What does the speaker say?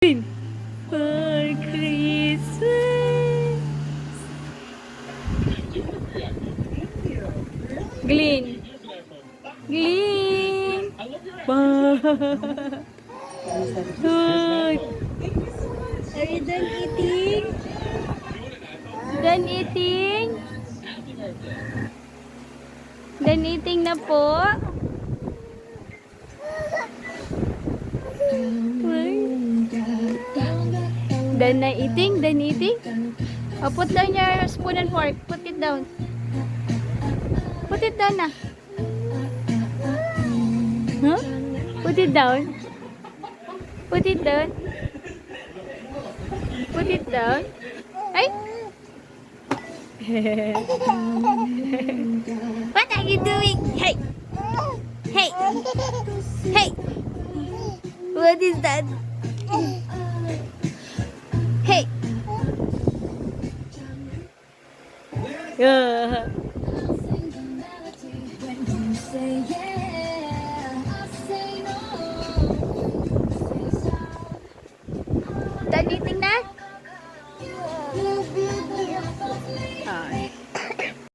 For Christmas. Glyn. Glyn. Good. Are you done eating? Done eating? Done eating na po? Done na eating? Done eating? Oh, put down your spoon and fork. Put it down. Put it down na. Huh? Put it down. Put it down. Put it down. Ay! What are you doing? Hey! Hey! Hey! What is that? Hey! Done eating na?